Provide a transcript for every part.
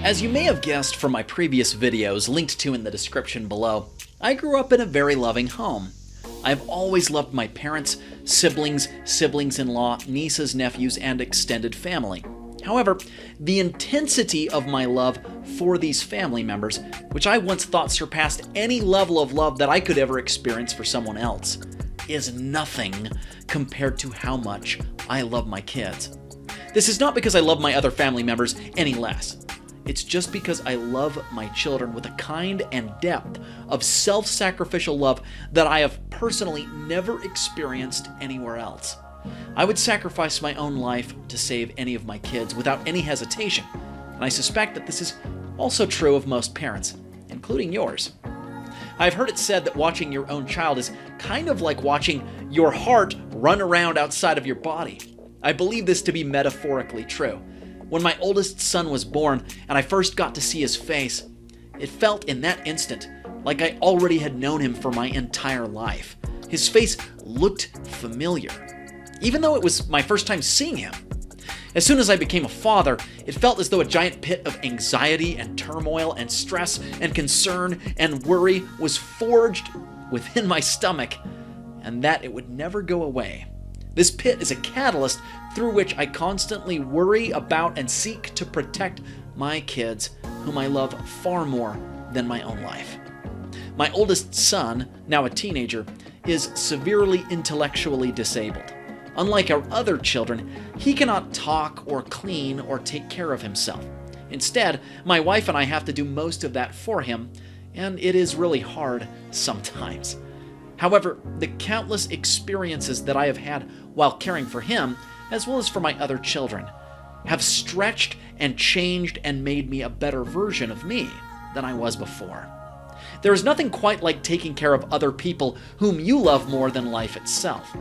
As you may have guessed from my previous videos, linked to in the description below, I grew up in a very loving home. I've always loved my parents, siblings, siblings-in-law, nieces, nephews, and extended family. However, the intensity of my love for these family members, which I once thought surpassed any level of love that I could ever experience for someone else, is nothing compared to how much I love my kids. This is not because I love my other family members any less. It's just because I love my children with a kind and depth of self-sacrificial love that I have personally never experienced anywhere else. I would sacrifice my own life to save any of my kids without any hesitation, and I suspect that this is also true of most parents, including yours. I've heard it said that watching your own child is kind of like watching your heart run around outside of your body. I believe this to be metaphorically true. When my oldest son was born and I first got to see his face, it felt in that instant like I already had known him for my entire life. His face looked familiar, even though it was my first time seeing him. As soon as I became a father, it felt as though a giant pit of anxiety and turmoil and stress and concern and worry was forged within my stomach, and that it would never go away. This pit is a catalyst through which I constantly worry about and seek to protect my kids, whom I love far more than my own life. My oldest son, now a teenager, is severely intellectually disabled. Unlike our other children, he cannot talk or clean or take care of himself. Instead, my wife and I have to do most of that for him, and it is really hard sometimes. However, the countless experiences that I have had while caring for him, as well as for my other children, have stretched and changed and made me a better version of me than I was before. There is nothing quite like taking care of other people whom you love more than life itself.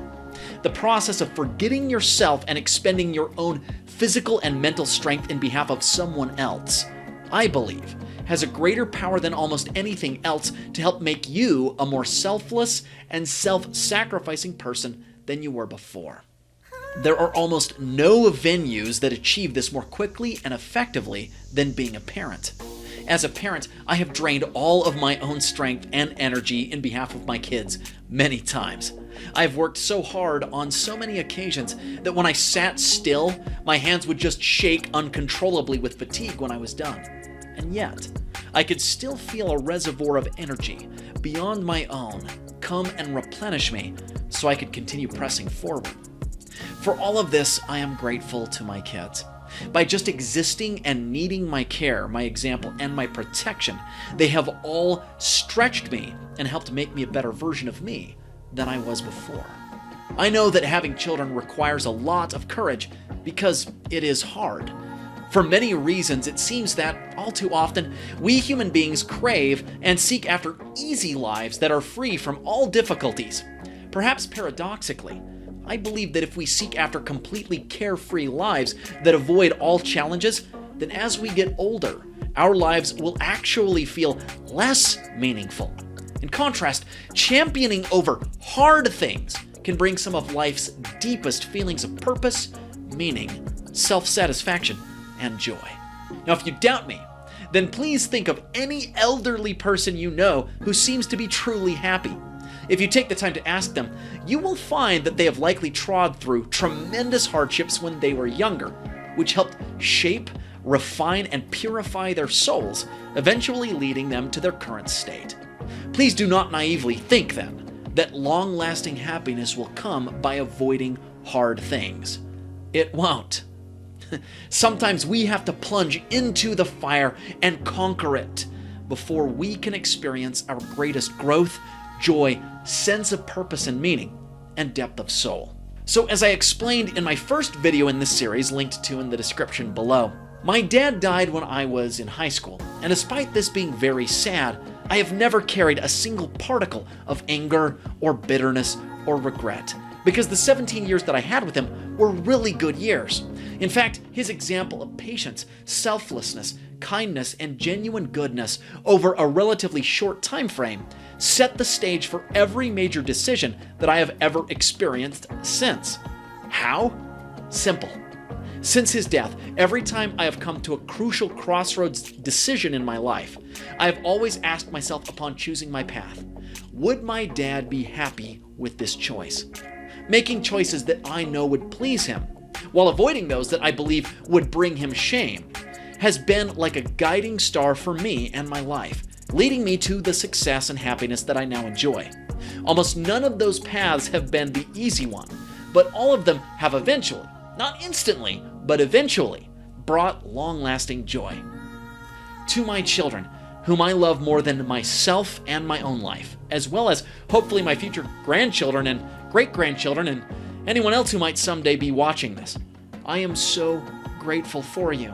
The process of forgetting yourself and expending your own physical and mental strength in behalf of someone else, I believe, has a greater power than almost anything else to help make you a more selfless and self-sacrificing person than you were before. There are almost no venues that achieve this more quickly and effectively than being a parent. As a parent, I have drained all of my own strength and energy in behalf of my kids many times. I have worked so hard on so many occasions that when I sat still, my hands would just shake uncontrollably with fatigue when I was done. And yet, I could still feel a reservoir of energy beyond my own come and replenish me so I could continue pressing forward. For all of this, I am grateful to my kids. By just existing and needing my care, my example, and my protection, they have all stretched me and helped make me a better version of me than I was before. I know that having children requires a lot of courage because it is hard. For many reasons, it seems that, all too often, we human beings crave and seek after easy lives that are free from all difficulties. Perhaps paradoxically, I believe that if we seek after completely carefree lives that avoid all challenges, then as we get older, our lives will actually feel less meaningful. In contrast, championing over hard things can bring some of life's deepest feelings of purpose, meaning, self-satisfaction, and joy. Now, if you doubt me, then please think of any elderly person you know who seems to be truly happy. If you take the time to ask them, you will find that they have likely trod through tremendous hardships when they were younger, which helped shape, refine, and purify their souls, eventually leading them to their current state. Please do not naively think, then, that long-lasting happiness will come by avoiding hard things. It won't. Sometimes we have to plunge into the fire and conquer it before we can experience our greatest growth, joy, sense of purpose and meaning, and depth of soul. So as I explained in my first video in this series, linked to in the description below, my dad died when I was in high school, and despite this being very sad, I have never carried a single particle of anger or bitterness or regret, because the 17 years that I had with him were really good years. In fact, his example of patience, selflessness, kindness, and genuine goodness over a relatively short time frame set the stage for every major decision that I have ever experienced since. How? Simple. Since his death, every time I have come to a crucial crossroads decision in my life, I have always asked myself upon choosing my path, would my dad be happy with this choice? Making choices that I know would please him, while avoiding those that I believe would bring him shame, has been like a guiding star for me and my life, leading me to the success and happiness that I now enjoy. Almost none of those paths have been the easy one, but all of them have eventually, not instantly, but eventually, brought long-lasting joy. To my children, whom I love more than myself and my own life, as well as hopefully my future grandchildren and great-grandchildren and anyone else who might someday be watching this, I am so grateful for you.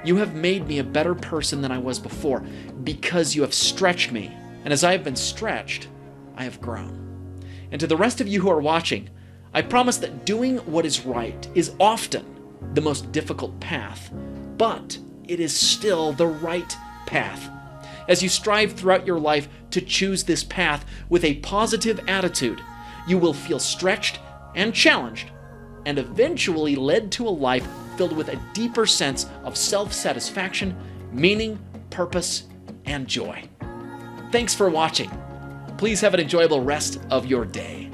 You have made me a better person than I was before because you have stretched me, and as I have been stretched, I have grown. And to the rest of you who are watching, I promise that doing what is right is often the most difficult path, but it is still the right path. As you strive throughout your life to choose this path with a positive attitude, you will feel stretched and challenged, and eventually led to a life filled with a deeper sense of self-satisfaction, meaning, purpose, and joy. Thanks for watching. Please have an enjoyable rest of your day.